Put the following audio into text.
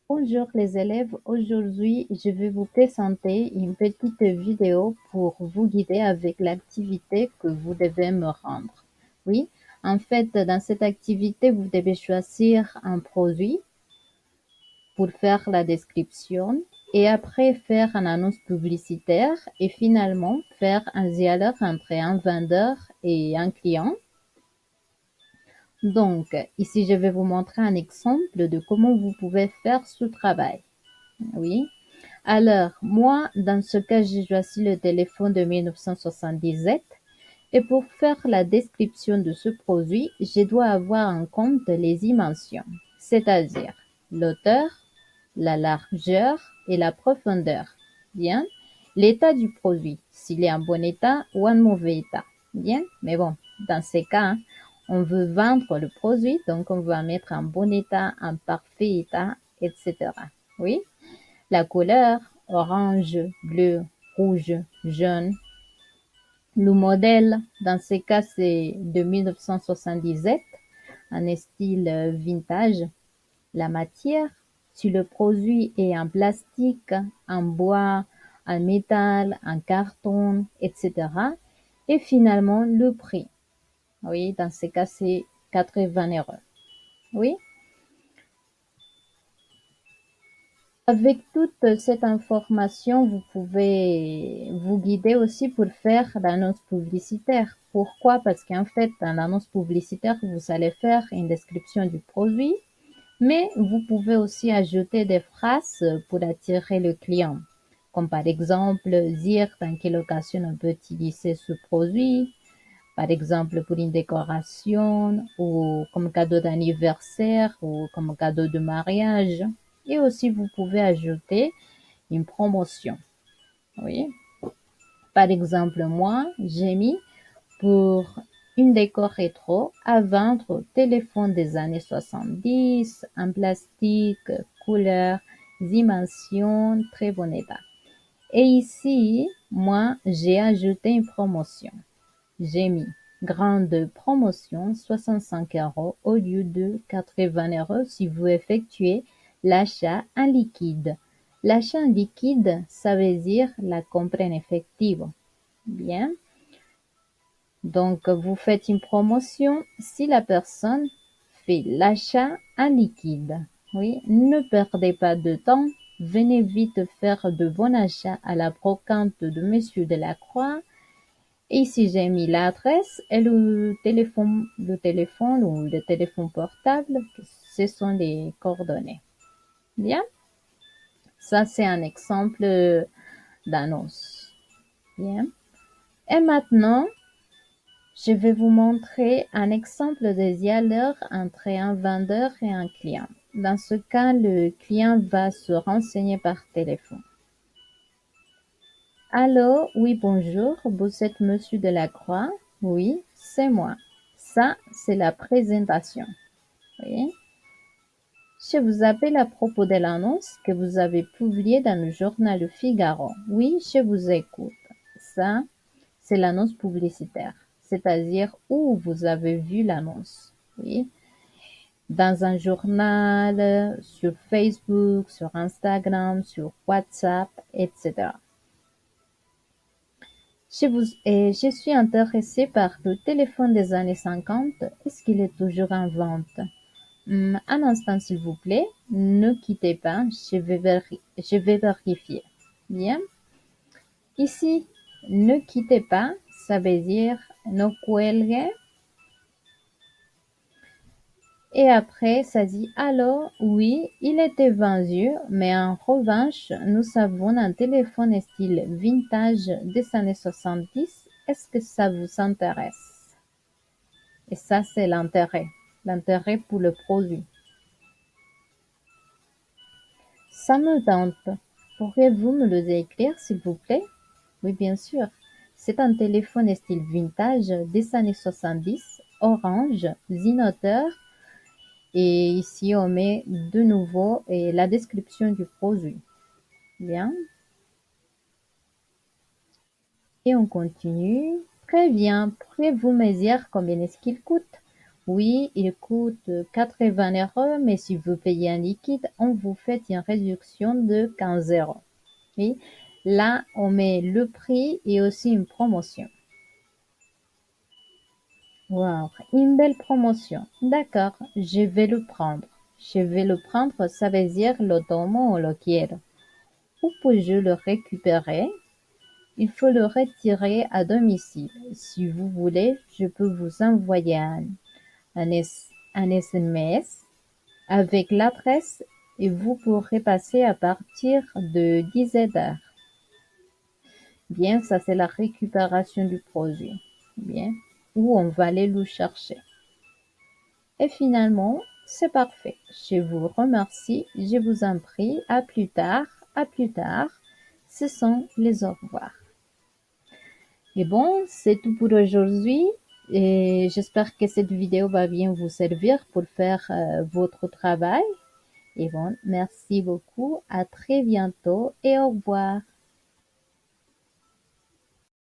Bonjour les élèves, aujourd'hui je vais vous présenter une petite vidéo pour vous guider avec l'activité que vous devez me rendre. Oui, en fait, dans cette activité, vous devez choisir un produit pour faire la description et après faire une annonce publicitaire et finalement faire un dialogue entre un vendeur et un client. Donc, ici, je vais vous montrer un exemple de comment vous pouvez faire ce travail. Oui. Alors, moi, dans ce cas, j'ai choisi le téléphone de 1977 et pour faire la description de ce produit, je dois avoir en compte les dimensions, c'est-à-dire l'auteur, la largeur et la profondeur. Bien. L'état du produit, s'il est en bon état ou en mauvais état. Bien. Mais bon, dans ces cas, on veut vendre le produit, donc on va mettre en bon état, en parfait état, etc. Oui. La couleur, orange, bleu, rouge, jaune. Le modèle, dans ce cas, c'est de 1977, un style vintage. La matière, si le produit est en plastique, en bois, en métal, en carton, etc. Et finalement, le prix. Oui, dans ce cas, c'est 80 €. Oui. Avec toute cette information, vous pouvez vous guider aussi pour faire l'annonce publicitaire. Pourquoi? Parce qu'en fait, dans l'annonce publicitaire, vous allez faire une description du produit, mais vous pouvez aussi ajouter des phrases pour attirer le client, comme par exemple dire dans quelle occasion on peut utiliser ce produit, par exemple pour une décoration ou comme cadeau d'anniversaire ou comme cadeau de mariage. Et aussi, vous pouvez ajouter une promotion. Oui. Par exemple, moi, j'ai mis pour une déco rétro à vendre téléphone des années 70, en plastique, couleur, dimension, très bon état. Et ici, moi, j'ai ajouté une promotion. J'ai mis grande promotion 65 € au lieu de 80 € si vous effectuez l'achat en liquide. L'achat en liquide, ça veut dire la compra en efectivo. Bien. Donc, vous faites une promotion si la personne fait l'achat en liquide. Oui, ne perdez pas de temps. Venez vite faire de bons achats à la brocante de Monsieur Delacroix. Et ici, j'ai mis l'adresse et le téléphone ou le téléphone portable. Ce sont les coordonnées. Bien. Ça, c'est un exemple d'annonce. Bien. Et maintenant, je vais vous montrer un exemple de dialogue entre un vendeur et un client. Dans ce cas, le client va se renseigner par téléphone. Allô, oui, bonjour, vous êtes Monsieur Delacroix? Oui, c'est moi. Ça, c'est la présentation. Oui. Je vous appelle à propos de l'annonce que vous avez publiée dans le journal Le Figaro. Oui, je vous écoute. Ça, c'est l'annonce publicitaire, c'est-à-dire où vous avez vu l'annonce. Oui. Dans un journal, sur Facebook, sur Instagram, sur WhatsApp, etc. Je suis intéressée par le téléphone des années 50. Est-ce qu'il est toujours en vente? Un instant, s'il vous plaît. Ne quittez pas. Je vais vérifier. Bien. Ici, ne quittez pas. Ça veut dire no cuelgue. Et après, ça dit alors, oui, il était vendu, mais en revanche, nous avons un téléphone style vintage des années 70. Est-ce que ça vous intéresse? Et ça, c'est l'intérêt pour le produit. Ça me tente. Pourriez-vous me le décrire, s'il vous plaît? Oui, bien sûr. C'est un téléphone style vintage des années 70, orange, zinoteur. Et ici, on met de nouveau la description du produit. Bien. Et on continue. Très bien. Pourriez-vous me dire combien est-ce qu'il coûte? Oui, il coûte 80 €, mais si vous payez en liquide, on vous fait une réduction de 15 €. Oui, là, on met le prix et aussi une promotion. Wow, une belle promotion. D'accord, je vais le prendre. Je vais le prendre, ça veut dire lo tomo o lo quiero. Où peux-je le récupérer? Il faut le retirer à domicile. Si vous voulez, je peux vous envoyer un SMS avec l'adresse et vous pourrez passer à partir de 17 h. Bien, ça c'est la récupération du produit. Bien, où on va aller le chercher. Et finalement, c'est parfait. Je vous remercie, je vous en prie, à plus tard, à plus tard. Ce sont les au revoir. Et bon, c'est tout pour aujourd'hui. Et j'espère que cette vidéo va bien vous servir pour faire votre travail. Et bon, merci beaucoup. À très bientôt et au revoir.